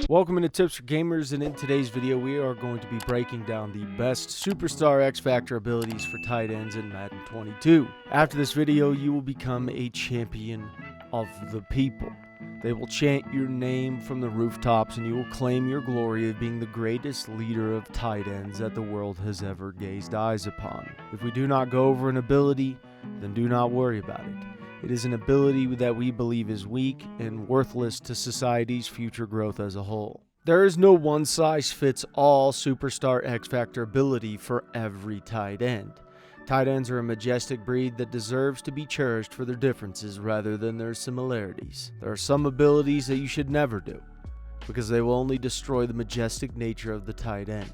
Welcome into Tips for Gamers, and in today's video we are going to be breaking down the best superstar X Factor abilities for tight ends in Madden 22. After this video you will become a champion of the people. They will chant your name from the rooftops and you will claim your glory of being the greatest leader of tight ends that the world has ever gazed eyes upon. If we do not go over an ability, then do not worry about it. It is an ability that we believe is weak and worthless to society's future growth as a whole. There is no one-size-fits-all superstar X Factor ability for every tight end. Tight ends are a majestic breed that deserves to be cherished for their differences rather than their similarities. There are some abilities that you should never do, because they will only destroy the majestic nature of the tight end,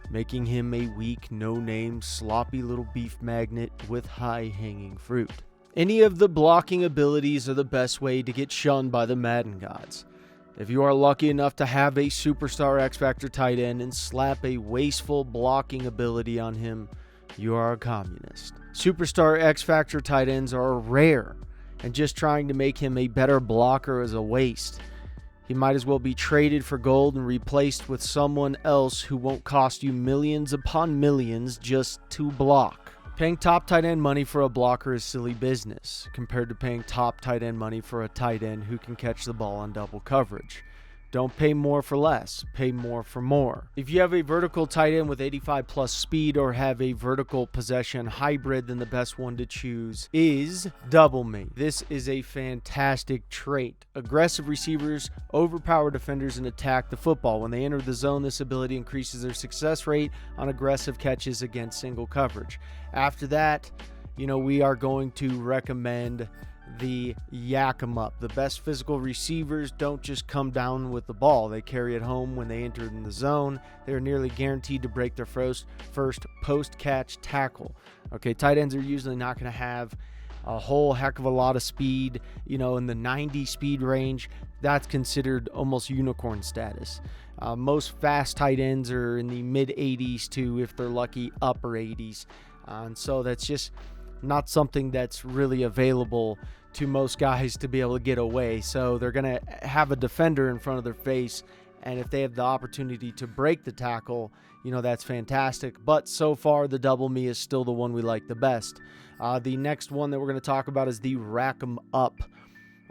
making him a weak, no-name, sloppy little beef magnet with high-hanging fruit. Any of the blocking abilities are the best way to get shunned by the Madden gods. If you are lucky enough to have a superstar X Factor tight end and slap a wasteful blocking ability on him, you are a communist. Superstar X Factor tight ends are rare, and just trying to make him a better blocker is a waste. He might as well be traded for gold and replaced with someone else who won't cost you millions upon millions just to block. Paying top tight end money for a blocker is silly business, compared to paying top tight end money for a tight end who can catch the ball on double coverage. Don't pay more for less, pay more for more. If you have a vertical tight end with 85 plus speed or have a vertical possession hybrid, then the best one to choose is Double Me. This is a fantastic trait. Aggressive receivers overpower defenders and attack the football. When they enter the zone, this ability increases their success rate on aggressive catches against single coverage. After that, we are going to recommend the yak 'em up. The best physical receivers don't just come down with the ball. They carry it home when they enter in the zone. They're nearly guaranteed to break their first post-catch tackle. Okay, tight ends are usually not going to have a whole heck of a lot of speed, in the 90 speed range. That's considered almost unicorn status. Most fast tight ends are in the mid 80s to, if they're lucky, upper 80s. And so that's just not something that's really available to most guys to be able to get away. So they're going to have a defender in front of their face, and if they have the opportunity to break the tackle, that's fantastic. But so far, the Double Me is still the one we like the best. The next one that we're going to talk about is the Rack 'em Up.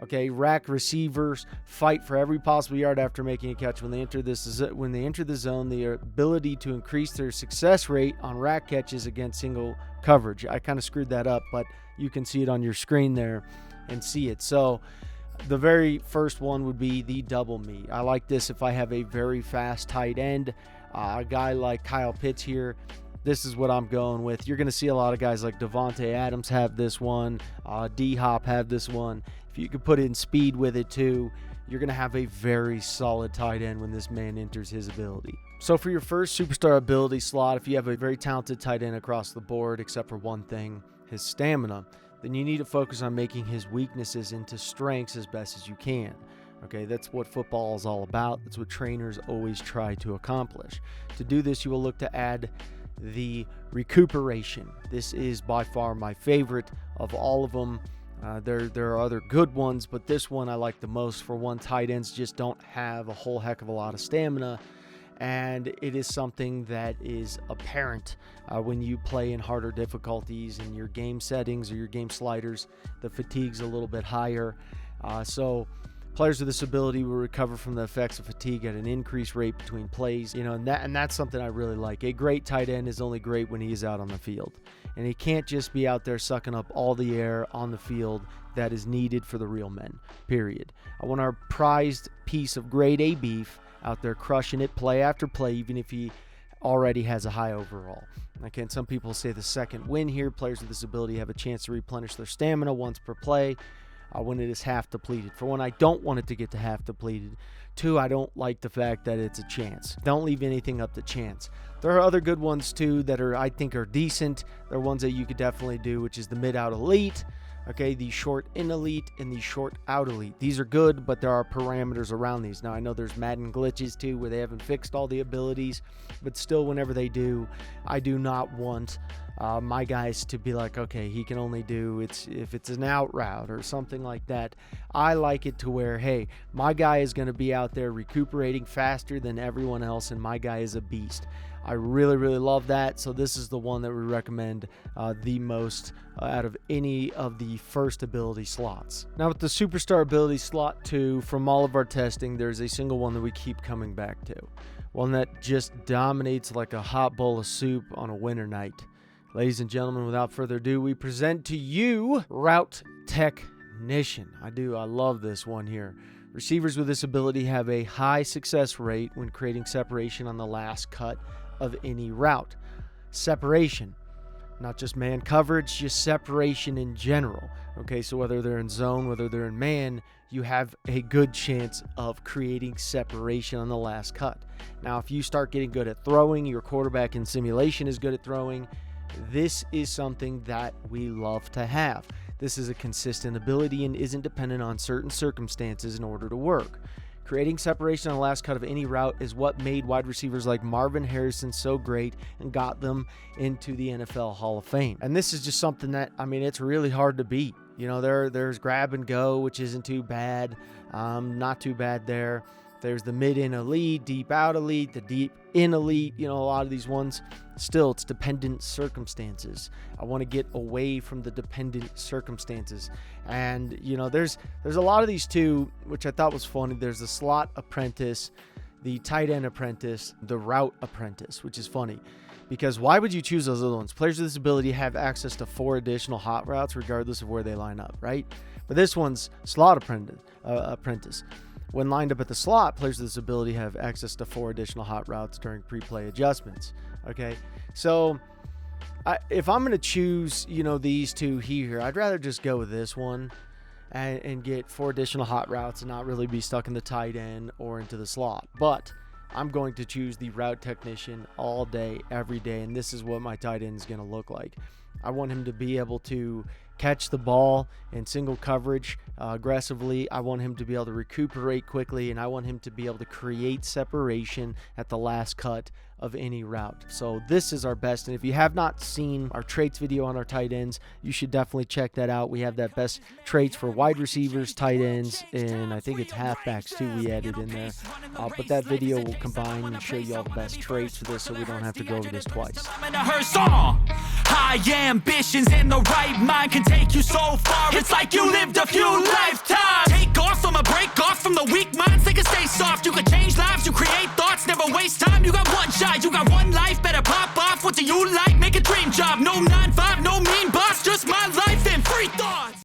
Okay, rack receivers fight for every possible yard after making a catch. When they enter the zone, the ability to increase their success rate on rack catches against single coverage. I kind of screwed that up, but you can see it on your screen there and see it. So the very first one would be the Double Me. I like this if I have a very fast tight end, a guy like Kyle Pitts here. This is what I'm going with. You're going to see a lot of guys like Devontae Adams have this one, D-Hop have this one. If you could put in speed with it too, you're going to have a very solid tight end when this man enters his ability. So for your first superstar ability slot, if you have a very talented tight end across the board, except for one thing, his stamina, then you need to focus on making his weaknesses into strengths as best as you can. Okay, that's what football is all about. That's what trainers always try to accomplish. To do this, you will look to add the recuperation. This is by far my favorite of all of them. There are other good ones, but this one I like the most. For one, tight ends just don't have a whole heck of a lot of stamina, and it is something that is apparent when you play in harder difficulties in your game settings or your game sliders. The fatigue's a little bit higher, so players with this ability will recover from the effects of fatigue at an increased rate between plays, and that's something I really like. A great tight end is only great when he is out on the field, and he can't just be out there sucking up all the air on the field that is needed for the real men, period. I want our prized piece of grade A beef out there crushing it play after play, even if he already has a high overall. Okay, and some people say the second win here, players with this ability have a chance to replenish their stamina once per play. When it is half depleted. For one, I don't want it to get to half depleted. Two, I don't like the fact that it's a chance. Don't leave anything up to chance. There are other good ones too that I think are decent. There are ones that you could definitely do, which is the mid-out elite. Okay, the short in elite and the short out elite. These are good, but there are parameters around these. Now, I know there's Madden glitches too where they haven't fixed all the abilities, but still, whenever they do, I do not want my guys to be like, okay, he can only do if it's an out route or something like that. I like it to where, hey, my guy is going to be out there recuperating faster than everyone else, and my guy is a beast. I really, really love that. So this is the one that we recommend the most out of any of the first ability slots. Now with the Superstar ability slot 2, from all of our testing, there's a single one that we keep coming back to. One that just dominates like a hot bowl of soup on a winter night. Ladies and gentlemen, without further ado, we present to you Route Technician. I love this one here. Receivers with this ability have a high success rate when creating separation on the last cut of any route. Separation, not just man coverage, just separation in general. Okay, so whether they're in zone, whether they're in man, you have a good chance of creating separation on the last cut. Now, if you start getting good at throwing, your quarterback in simulation is good at throwing, this is something that we love to have. This is a consistent ability and isn't dependent on certain circumstances in order to work. Creating separation on the last cut of any route is what made wide receivers like Marvin Harrison so great and got them into the NFL Hall of Fame. And this is just something that, I mean, it's really hard to beat. You know, there's grab and go, which isn't too bad. Not too bad there. There's the mid-in elite, deep out elite, the deep in elite. You know, a lot of these ones, still, it's dependent circumstances. I want to get away from the dependent circumstances. And, you know, there's a lot of these too, which I thought was funny. There's the slot apprentice, the tight end apprentice, the route apprentice, which is funny. Because why would you choose those other ones? Players with this ability have access to 4 additional hot routes regardless of where they line up, right? But this one's slot apprentice. When lined up at the slot, players with this ability have access to 4 additional hot routes during pre-play adjustments. Okay, so if I'm going to choose, you know, these two here, I'd rather just go with this one and get 4 additional hot routes and not really be stuck in the tight end or into the slot. But I'm going to choose the route technician all day, every day, and this is what my tight end is going to look like. I want him to be able to catch the ball in single coverage aggressively. I want him to be able to recuperate quickly, and I want him to be able to create separation at the last cut of any route. So this is our best, and if you have not seen our traits video on our tight ends, you should definitely check that out. We have that best traits for wide receivers, tight ends, and I think it's halfbacks too we added in there. But that video will combine and show you all the best traits for this, so we don't have to go over this twice. High ambitions and the right mind can take you so far. It's like you lived a few lifetimes. Take off from a break off from the weak minds. They can stay soft. You can change lives. You create thoughts. Never waste time. You got one shot. You got one life. Better pop off. What do you like?